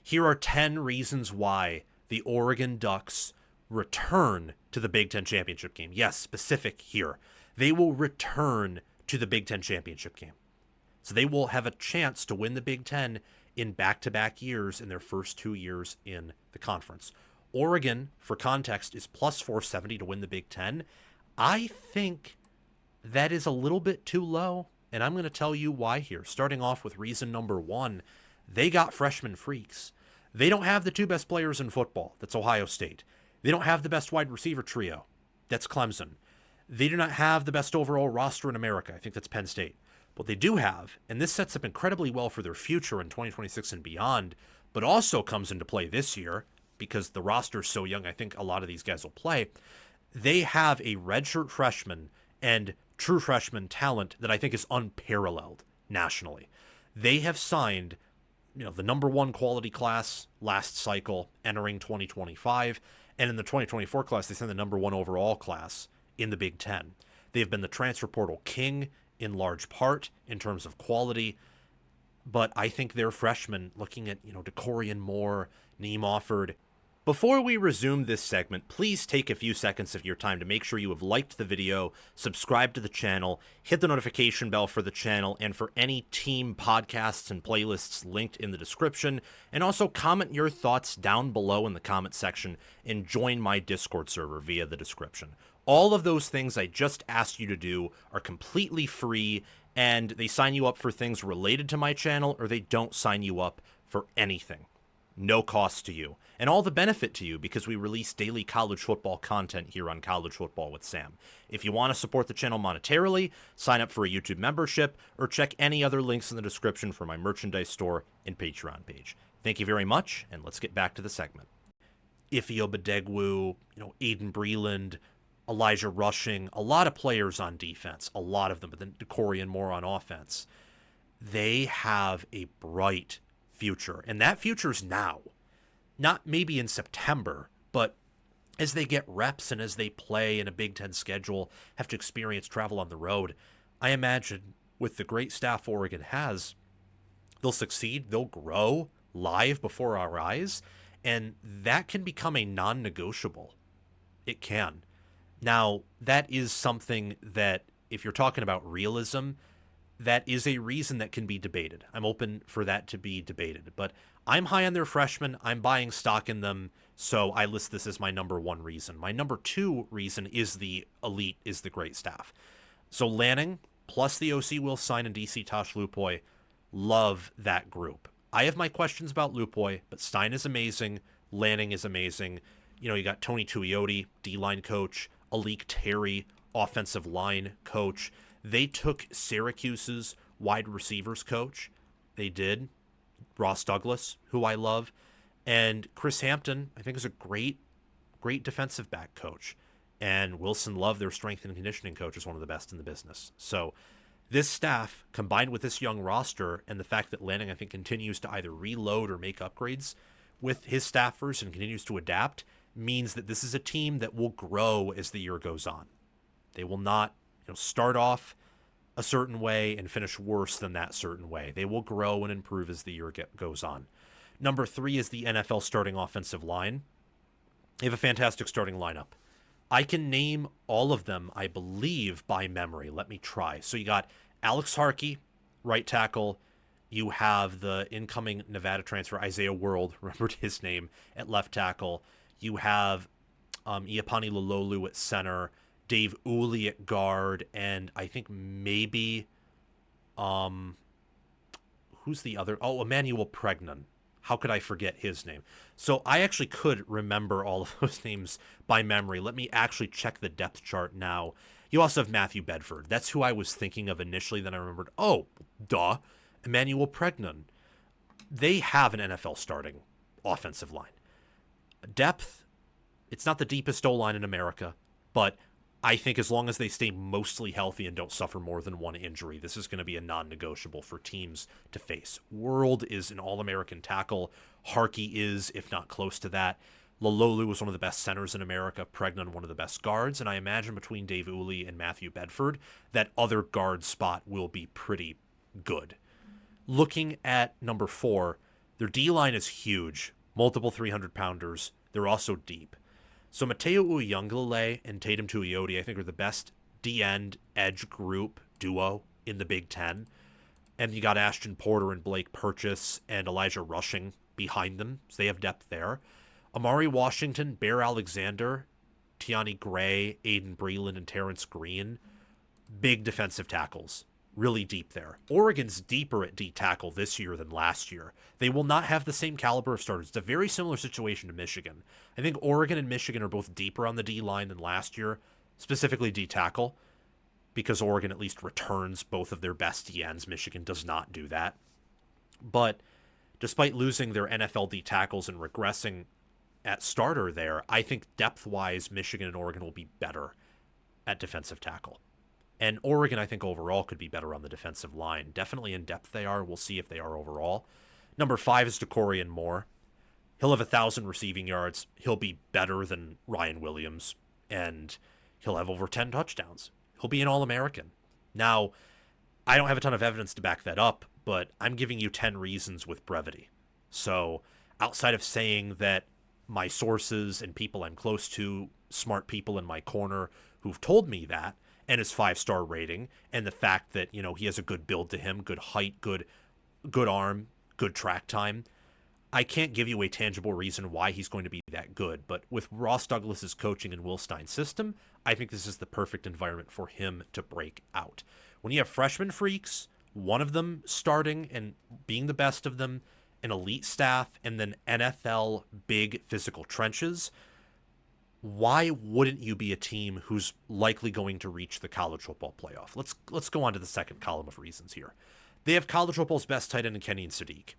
Here are 10 reasons why the Oregon Ducks return to the Big Ten championship game. Yes, specific here. They will return to the Big Ten championship game. So they will have a chance to win the Big Ten in back-to-back years in their first 2 years in the conference. Oregon, for context, is plus 470 to win the Big Ten. I think that is a little bit too low, and I'm going to tell you why here. Starting off with reason number 1, they got freshman freaks. They don't have the 2 best players in football. That's Ohio State. They don't have the best wide receiver trio. That's Clemson. They do not have the best overall roster in America. I think that's Penn State. What they do have, and this sets up incredibly well for their future in 2026 and beyond, but also comes into play this year because the roster is so young, I think a lot of these guys will play. They have a redshirt freshman and true freshman talent that I think is unparalleled nationally. They have signed the number 1 quality class last cycle entering 2025. And in the 2024 class, they signed the number 1 overall class in the Big Ten. They've been the transfer portal king in large part in terms of quality. But I think their freshmen, looking at, Brycen Moore, Neem Offord. Before we resume this segment, please take a few seconds of your time to make sure you have liked the video, subscribe to the channel, hit the notification bell for the channel and for any team podcasts and playlists linked in the description, and also comment your thoughts down below in the comment section and join my Discord server via the description. All of those things I just asked you to do are completely free, and they sign you up for things related to my channel, or they don't sign you up for anything. No cost to you, and all the benefit to you because we release daily college football content here on College Football with Sam. If you want to support the channel monetarily, sign up for a YouTube membership, or check any other links in the description for my merchandise store and Patreon page. Thank you very much, and let's get back to the segment. Ifeoma Badegwu, Aiden Breland, Elijah Rushing, a lot of players on defense, a lot of them, but then Brycen Moore on offense. They have a bright future, and that future's now. Not maybe in September, but as they get reps and as they play in a Big Ten schedule, have to experience travel on the road, I imagine with the great staff Oregon has, they'll succeed, they'll grow live before our eyes, and that can become a non-negotiable. It can. Now, that is something that, if you're talking about realism, that is a reason that can be debated. I'm open for that to be debated. But I'm high on their freshmen. I'm buying stock in them, so I list this as my number 1 reason. My number 2 reason is the elite, is the great staff. So Lanning, plus the OC Will Sign and DC Tosh Lupoy, love that group. I have my questions about Lupoy, but Stein is amazing. Lanning is amazing. You got Tony Tuioti, D-line coach, Alik Terry, offensive line coach. They took Syracuse's wide receivers coach. They did. Ross Douglas, who I love. And Chris Hampton, I think, is a great defensive back coach. And Wilson Love, their strength and conditioning coach, is one of the best in the business. So this staff, combined with this young roster, and the fact that Lanning, I think, continues to either reload or make upgrades with his staffers and continues to adapt, means that this is a team that will grow as the year goes on. They will not start off a certain way and finish worse than that certain way. They will grow and improve as the year goes on. Number 3 is the NFL starting offensive line. They have a fantastic starting lineup. I can name all of them, I believe, by memory. Let me try. So you got Alex Harkey, right tackle. You have the incoming Nevada transfer, Isaiah World, remembered his name, at left tackle. You have Iapani Lololu at center, Dave Uli at guard, and I think maybe, who's the other? Oh, Emmanuel Pregnon. How could I forget his name? So I actually could remember all of those names by memory. Let me actually check the depth chart now. You also have Matthew Bedford. That's who I was thinking of initially. Then I remembered, oh, duh, Emmanuel Pregnon. They have an NFL starting offensive line. Depth, it's not the deepest O-line in America, but I think as long as they stay mostly healthy and don't suffer more than one injury, this is going to be a non-negotiable for teams to face. World is an All-American tackle. Harkey is, if not close to that. Lololu was one of the best centers in America. Pregnon, one of the best guards. And I imagine between Dave Uli and Matthew Bedford, that other guard spot will be pretty good. Looking at number 4, Their D-line is huge, multiple 300-pounders. They're also deep. So Mateo Uyunglele and Tatum Tuioti, I think, are the best D-end edge group duo in the Big Ten. And you got Ashton Porter and Blake Purchase and Elijah Rushing behind them, so they have depth there. Amari Washington, Bear Alexander, Tiani Gray, Aiden Breland, and Terrence Green, big defensive tackles, really deep there. Oregon's deeper at D tackle this year than last year. They will not have the same caliber of starters. It's a very similar situation to Michigan. I think Oregon and Michigan are both deeper on the D line than last year, specifically D tackle, because Oregon at least returns both of their best D ends. Michigan does not do that. But despite losing their NFL D tackles and regressing at starter there, I think depth-wise, Michigan and Oregon will be better at defensive tackle. And Oregon, I think, overall could be better on the defensive line. Definitely in depth they are. We'll see if they are overall. Number 5 is Brycen Moore. He'll have 1,000 receiving yards. He'll be better than Ryan Williams, and he'll have over 10 touchdowns. He'll be an All-American. Now, I don't have a ton of evidence to back that up, but I'm giving you 10 reasons with brevity. So outside of saying that my sources and people I'm close to, smart people in my corner who've told me that, and his 5-star rating, and the fact that, he has a good build to him, good height, good arm, good track time, I can't give you a tangible reason why he's going to be that good. But with Ross Douglas's coaching and Will Stein's system, I think this is the perfect environment for him to break out. When you have freshman freaks, one of them starting and being the best of them, an elite staff, and then NFL big physical trenches, why wouldn't you be a team who's likely going to reach the college football playoff? Let's go on to the second column of reasons here. They have college football's best tight end in Kenyon Sadiq.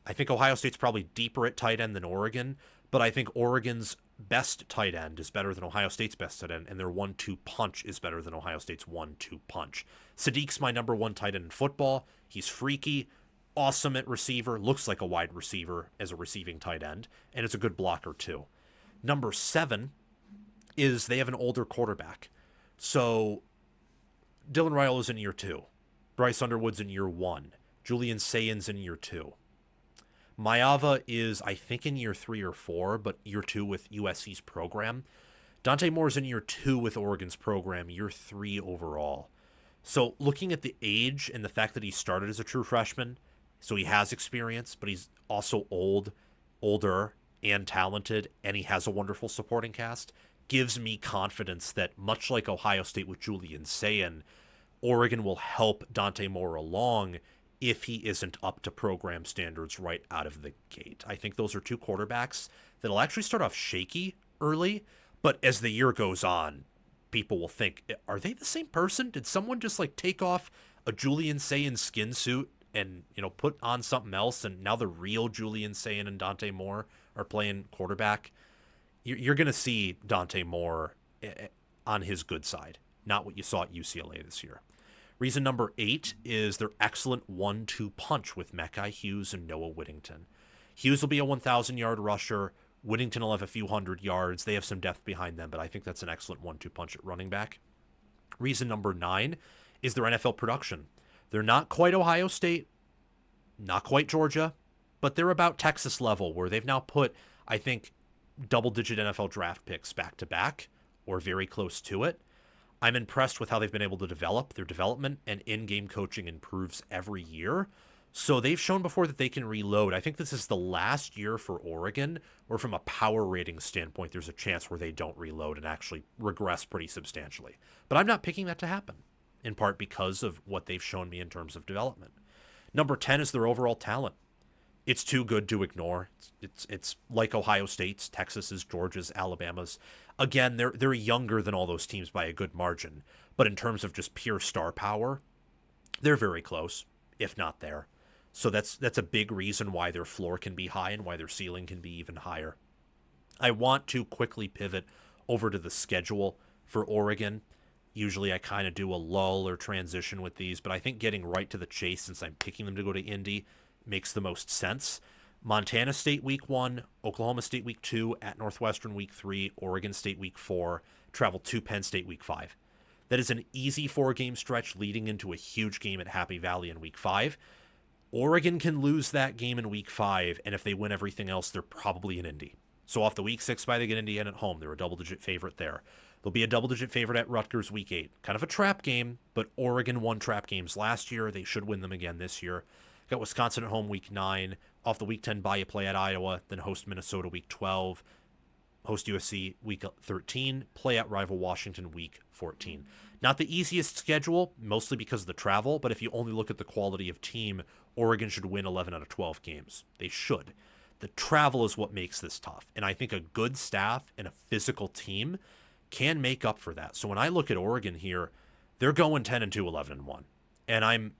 I think Ohio State's probably deeper at tight end than Oregon, but I think Oregon's best tight end is better than Ohio State's best tight end, and their 1-2 punch is better than Ohio State's 1-2 punch. Sadiq's my number 1 tight end in football. He's freaky, awesome at receiver, looks like a wide receiver as a receiving tight end, and is a good blocker too. Number 7 is they have an older quarterback. So Dylan Raiola's in year 2. Bryce Underwood's in year 1. Julian Sayen's in year 2. Maeva is, I think, in year 3 or 4, but year 2 with USC's program. Dante Moore's in year 2 with Oregon's program, year 3 overall. So looking at the age and the fact that he started as a true freshman, so he has experience, but he's also older, and talented, and he has a wonderful supporting cast, gives me confidence that, much like Ohio State with Julian Sayin, Oregon will help Dante Moore along if he isn't up to program standards right out of the gate. I think those are 2 quarterbacks that'll actually start off shaky early, but as the year goes on, people will think, are they the same person? Did someone just take off a Julian Sayin skin suit and, put on something else, and now the real Julian Sayin and Dante Moore are playing quarterback? You're going to see Dante Moore on his good side, not what you saw at UCLA this year. Reason number 8 is their excellent 1-2 punch with Mekhi Hughes and Noah Whittington. Hughes will be a 1,000-yard rusher. Whittington will have a few hundred yards. They have some depth behind them, but I think that's an excellent 1-2 punch at running back. Reason number 9 is their NFL production. They're not quite Ohio State, not quite Georgia, but they're about Texas level, where they've now put, I think, double-digit NFL draft picks back-to-back, or very close to it. I'm impressed with how they've been able to develop. Their development and in-game coaching improves every year. So they've shown before that they can reload. I think this is the last year for Oregon, where from a power rating standpoint, there's a chance where they don't reload and actually regress pretty substantially. But I'm not picking that to happen, in part because of what they've shown me in terms of development. Number 10 is their overall talent. It's too good to ignore. It's like Ohio State's, Texas's, Georgia's, Alabama's. Again, they're younger than all those teams by a good margin, but in terms of just pure star power, they're very close, if not there. So that's a big reason why their floor can be high and why their ceiling can be even higher. I want to quickly pivot over to the schedule for Oregon. Usually I kind of do a lull or transition with these, but I think getting right to the chase, since I'm picking them to go to Indy, makes the most sense. Montana State week 1, Oklahoma State week 2, at Northwestern week 3, Oregon State week 4, travel to Penn State week 5. That is an easy 4-game stretch leading into a huge game at Happy Valley in week 5. Oregon can lose that game in week 5, and if they win everything else, they're probably in Indy. So off the week 6 bye, they get Indiana at home. They're a double-digit favorite there. They'll be a double-digit favorite at Rutgers week 8. Kind of a trap game, but Oregon won trap games last year. They should win them again this year. Got Wisconsin at home week 9. Off the week 10 bye, you play at Iowa, then host Minnesota week 12. Host USC week 13, play at rival Washington week 14. Not the easiest schedule, mostly because of the travel, but if you only look at the quality of team, Oregon should win 11 out of 12 games. They should. The travel is what makes this tough, and I think a good staff and a physical team can make up for that. So when I look at Oregon here, they're going 10-2, 11-1, and I'm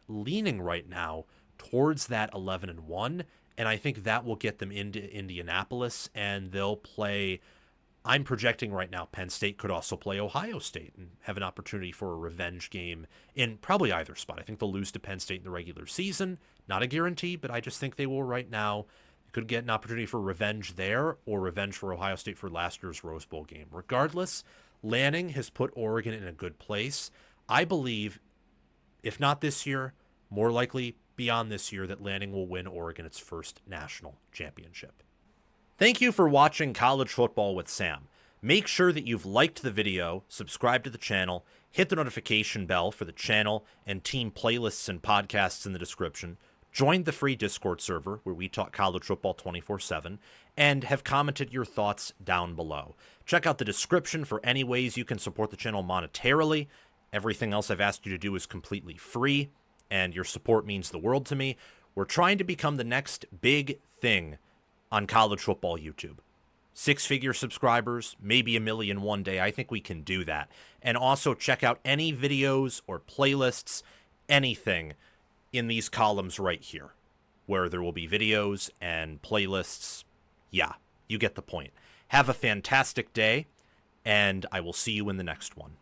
leaning right now towards that 11-1, and I think that will get them into Indianapolis, and they'll play. I'm projecting right now Penn State could also play Ohio State and have an opportunity for a revenge game in probably either spot. I think they'll lose to Penn State in the regular season. Not a guarantee, but I just think they will right now. Could get an opportunity for revenge there or revenge for Ohio State for last year's Rose Bowl game. Regardless, Lanning has put Oregon in a good place. I believe, if not this year, more likely beyond this year, that Lanning will win Oregon its first national championship. Thank you for watching College Football with Sam. Make sure that you've liked the video, subscribed to the channel, hit the notification bell for the channel and team playlists and podcasts in the description, joined the free Discord server where we talk college football 24/7, and have commented your thoughts down below. Check out the description for any ways you can support the channel monetarily. Everything else I've asked you to do is completely free, and your support means the world to me. We're trying to become the next big thing on college football YouTube. 6-figure subscribers, maybe 1 million one day. I think we can do that. And also check out any videos or playlists, anything in these columns right here, where there will be videos and playlists. Yeah, you get the point. Have a fantastic day, and I will see you in the next one.